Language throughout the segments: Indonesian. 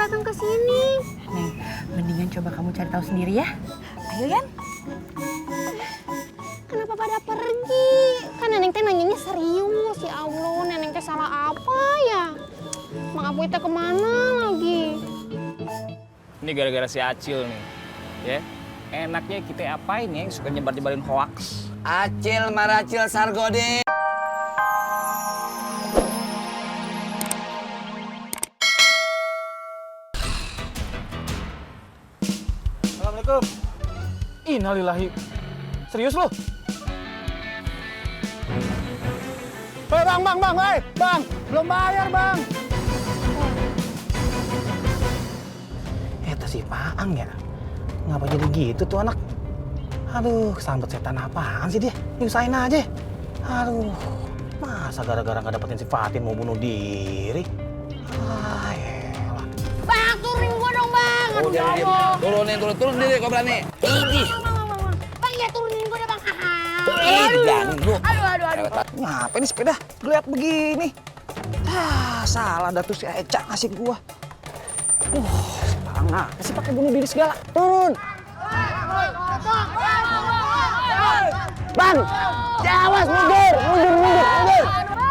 datang ke sini. Neng, mendingan coba kamu cari tahu sendiri ya. Ayo, Yan. Kenapa pada pergi? Kan Neneng teh nanyanya serius. Ya Allah, Neneng teh salah apa ya? Mang Apoy teh kemana lagi? Ini gara-gara si Acil nih, ya. Enaknya kita apain ya yang suka nyebar-nyebarin hoax? Acil maracil sargode. Assalamualaikum. Innalillahi. Serius lo? Hei bang, bang, belum bayar bang. Eta si Paang ya? Ngapa jadi gitu tuh anak? Aduh, kesambet setan apaan sih dia? Nyusahin aja. Aduh, masa gara-gara nggak dapetin si Fatin mau bunuh diri? Ah, elah. Bang, turunin gua dong, Bang. Aduh, ya Allah. Turun diri kau berani. Ini. Bang, ya turunin gua deh, Bang. Jangan lu. Aduh. Ngapain nih sepeda geliat begini? Ah, salah dah tuh si Eca ngasih gua. Si Paang sih pakai bunuh diri segala. Turun. Bang, jawas mundur.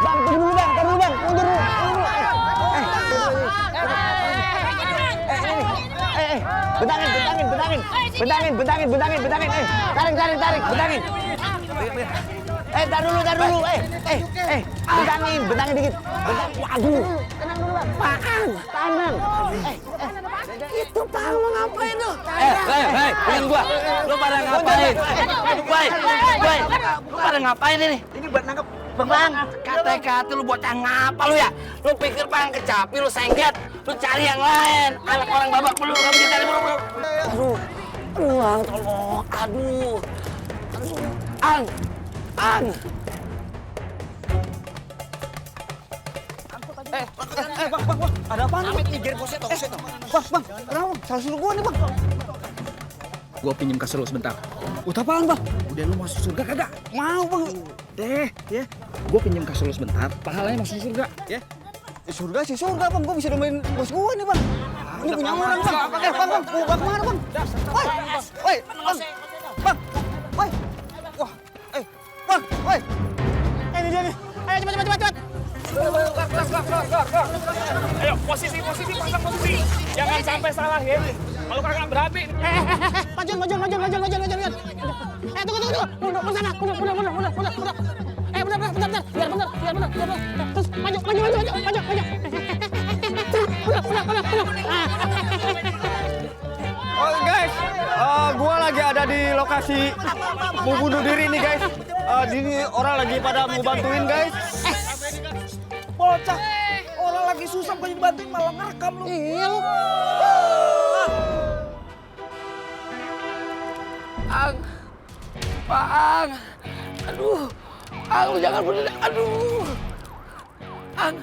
Bang, tunggu dulu bang, mundur dulu. Bentangin. Tarik, bentangin. Tar dulu. Bentangin dikit. Waduh. Tenang dulu, Bang. Paang, tahan. Itu Paang mau ngapain lu? Pengen gua. Lu pada ngapain? Boy. Lu pada ngapain ini? Ini buat nangkep Bang, kata-kata lu bocah ngapa lu ya? Lu pikir Bang kecapi lu sengket, lu cari yang lain. Anak orang babak belur, kamu dicari buru-buru. Aduh, Ang, tolong. Aduh. Ang. Bang, ada apaan nih, Bang? Bang, kenapa? Salah suruh gua nih, Bang. Gua pinjem kasur lu sebentar. Udah apaan, Bang? Udah lu masuk surga kagak? Mau, Bang. Deh, ya. Gua pinjem kasur lu sebentar, pahalanya masuk surga, ya. Surga sih surga, Bang. Gua bisa nemuin bos gua nih, Bang. Ini punya orang, Bang. Bang, mau bang kemana, Bang? Woi, Bang. Woi. Wah, Bang, woi. Ini dia nih. Ayo cepat. Ayo, posisi, pasang posisi. Jangan sampai salah ya. Kalau kagak berapi. Maju. Tunggu. Mundur sana. Mundur. Bentar. Biar bener. Terus maju. Oh, guys. Gua lagi ada di lokasi mau bunuh diri nih, guys. Ini orang lagi pada mau bantuin, guys. Bocah. Orang lagi susah bukan dibantuin malah ngerekam lu. Iya lu. Ang. Aduh. Ang, lu jangan bunuh diri. Aduh. Ang,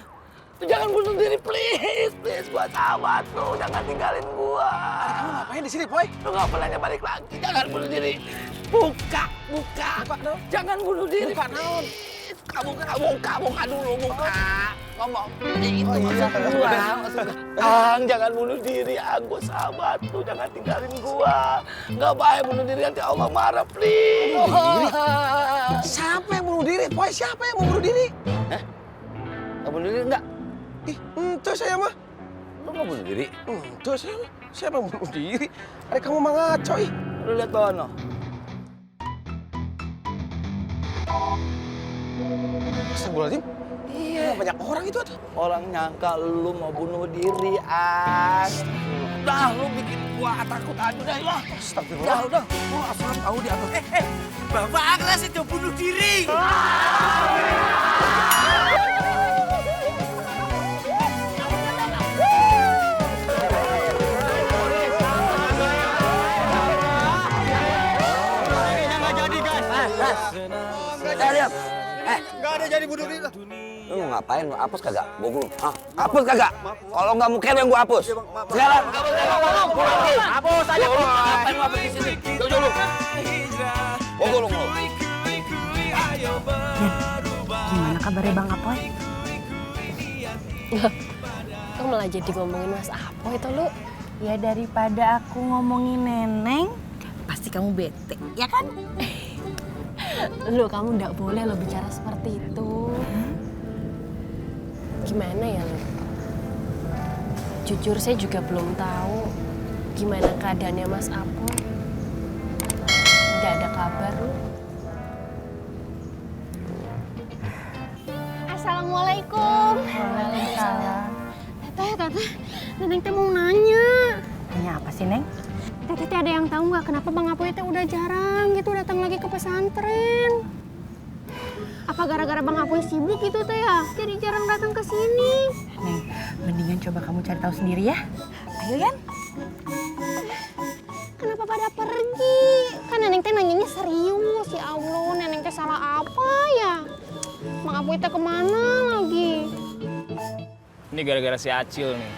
lu jangan bunuh diri, please. Gua sahabat lu, jangan tinggalin gua. Kamu ngapain di sini, Boy? Lu nggak boleh balik lagi, jangan bunuh diri. Buka. Jangan bunuh diri. Buka naon? Buka dulu, buka. Ngomong. Itu maksud gua. Ang, jangan bunuh diri, Ang. Gua sahabat lu, jangan tinggalin gua. Nggak baik bunuh diri, nanti Allah marah, please. Siapa yang bunuh diri? Boy, siapa yang mau bunuh diri? Nggak bunuh diri, nggak? Itu saya mah. Lu nggak bunuh diri? Itu saya mah. Siapa yang bunuh diri? Ada kamu mah ngaco, ih. Lu lihat bawah, no. Astagfirullahaladzim. Iya. Banyak orang itu tuh. Orang nyangka lu mau bunuh diri, Ang. Dah, lu bikin gua takut aja dah. Wah, Astagfirullah. udah. Gua asal tahu di atas. Bapak Agnes itu bunuh diri. Lihat. Nggak ada jadi bunuh diri. Lu mau ngapain? Mau hapus kagak? Gua gulung. Hapus kagak? Kalau nggak mungkin yang gua hapus. Sekarang. Hapus aja. Ngapain lu hapus di sini? Dulu. Gua gulung lu. Gimana kabarnya Bang Apoy? malah jadi ngomongin Mas Apo itu lu? Ya daripada aku ngomongin Neneng, pasti kamu bete, ya kan? Lu, kamu nggak boleh lo bicara seperti itu. Gimana ya lu? Jujur saya juga belum tahu gimana keadaannya Mas Apo. Nggak ada kabar lu. Assalamualaikum. Waalaikumsalam. Teteh, Neneng teh mau nanya. Tanya apa sih, Neng? Teteh ada yang tahu nggak kenapa Bang Apoy teh udah jarang gitu datang lagi ke pesantren? Apa gara-gara Bang Apoy sibuk gitu teh ya? Jadi jarang datang ke sini. Neng, mendingan coba kamu cari tahu sendiri ya. Ayo, Yan. Kenapa pada pergi? Kan Neneng teh nanyanya serius. Ya Allah, Neneng teh salah apa ya? Bang Apoy teh kemana lagi? Ini gara-gara si Acil nih,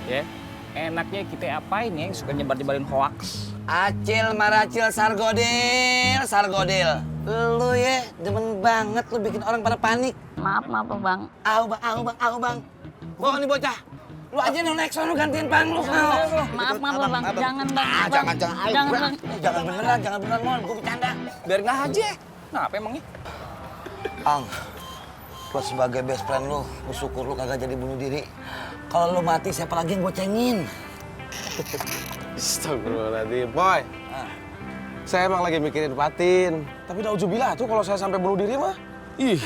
ya. Enaknya kita apain ya yang suka nyebar-nyebarin hoax? Acil maracil sargodil. Lu ya demen banget lu bikin orang pada panik. Maaf bang. Ahu bang. Bawa nih bocah. Lu aja nih naik sono gantiin bang lu. Maaf bang. Jangan bang. Jangan bang. Jangan beneran mon. Gue bercanda. Biar nggak aja. Nah, apa emangnya? Ang, gua sebagai best friend lu syukur lu kagak jadi bunuh diri. Kalau lu mati, siapa lagi yang gue cengin? Astagfirullahaladzim, Boy. Saya emang lagi mikirin Fatin. Tapi nauzubillah tuh kalau saya sampai bunuh diri mah. Ih.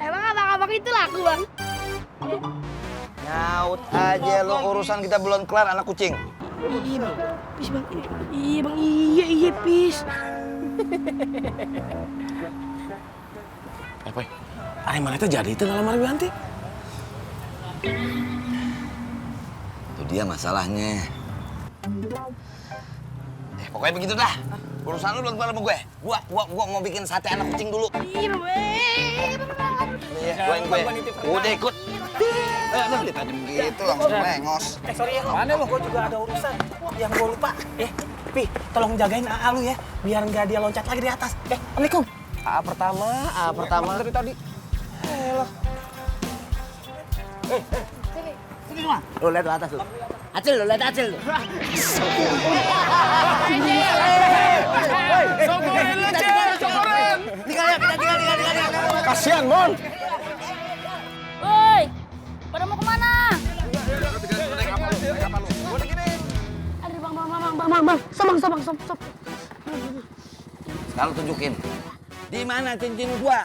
Emang abang-abang itu laku, Bang? Nyaut aja lu, urusan kita belum kelar, anak kucing. Iya bang, pis bang. Iya bang, iya pis. Boy, hari mana itu jadi itu ngelamar Wianti? Itu dia masalahnya. Pokoknya begitu dah. Urusan lu belum kelar sama gue. Gua mau bikin sate anak kucing dulu. Iya, Gue. Udah ikut. Ditajem gitu langsung lengos. Sorry ya, mana lu? Gue juga ada urusan yang gue lupa. Pi, tolong jagain AA lu ya, biar nggak dia loncat lagi di atas. Assalamualaikum. AA pertama. Dari tadi. Elah. Sini semua. Lu lihat ke atas lu. Acil lu, lihat Acil lu. Sokorin lu, Sokorin! Tinggal. Kasian, Mon. Woi, pada mau kemana? Aduh, bang. Sob. Sekarang tunjukin. Di mana cincin gua?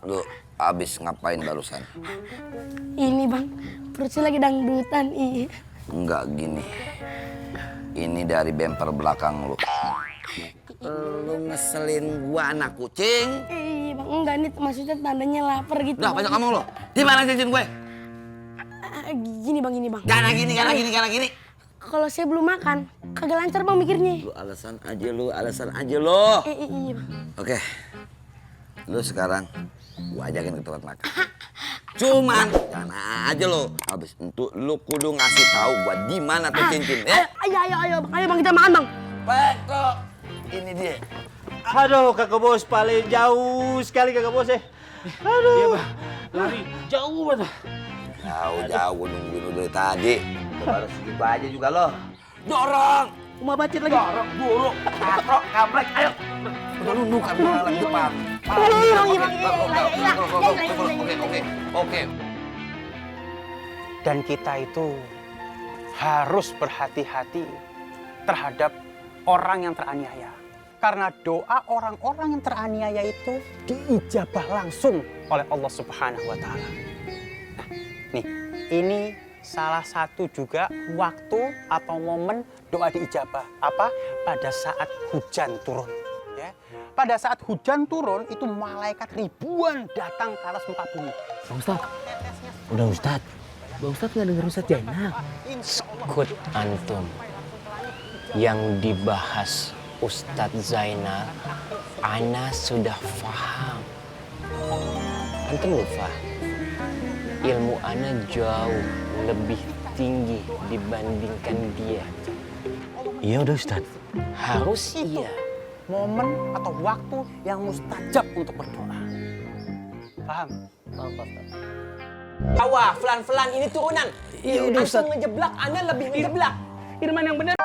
Lu abis ngapain barusan? Ini bang, perut saya lagi dangdutan. Iya. Enggak gini. Ini dari bemper belakang lu. Lu ngeselin gua anak kucing. Iya bang, enggak nih maksudnya tandanya lapar gitu. Udah banyak ngomong lu. Di mana cincin gue? Gini bang. Karena gini. Kalau saya belum makan, kagak lancar bang mikirnya. Lu alasan aja lu. Iya bang. Oke. Lu sekarang gua ajakin ke tempat makan. Cuman jangan aja lo. Habis itu lu kudu ngasih tahu gua di mana tuh cincin ya. Ayo bang kita makan bang. Betul. Ini dia. Aduh, kakak bos paling jauh sekali kakak bos ya. Aduh. Iya, Bang. Lari jauh banget. Jauh nungguin lu dari tadi. Baru segitu aja juga lo. Dorong. Rumah bacit lagi. Dorong, buruk, tatrok, kampret, ayo. Udah lu bukan malah depan. Oke. Dan kita itu harus berhati-hati terhadap orang yang teraniaya. Karena doa orang-orang yang teraniaya itu diijabah langsung oleh Allah Subhanahu wa Ta'ala. Nah, nih, ini salah satu juga waktu atau momen doa diijabah. Apa? Pada saat hujan turun. Ya. Pada saat hujan turun, itu malaikat ribuan datang ke atas muka bumi. Bang Ustadz, udah Ustadz. Bang Ustadz nggak denger Ustadz Jainal. Skut antum yang dibahas Ustadz Zainal, ana sudah paham. Antum lupa, ilmu ana jauh lebih tinggi dibandingkan dia. Iya udah Ustadz. Harus iya. momen atau waktu yang mustajab untuk berdoa. Paham? Paham, Pak Ustaz. Awah, pelan-pelan ini turunan. Iya udah Ustaz. Antum ngejeblak, Anda lebih ngejeblak. Irman yang benar.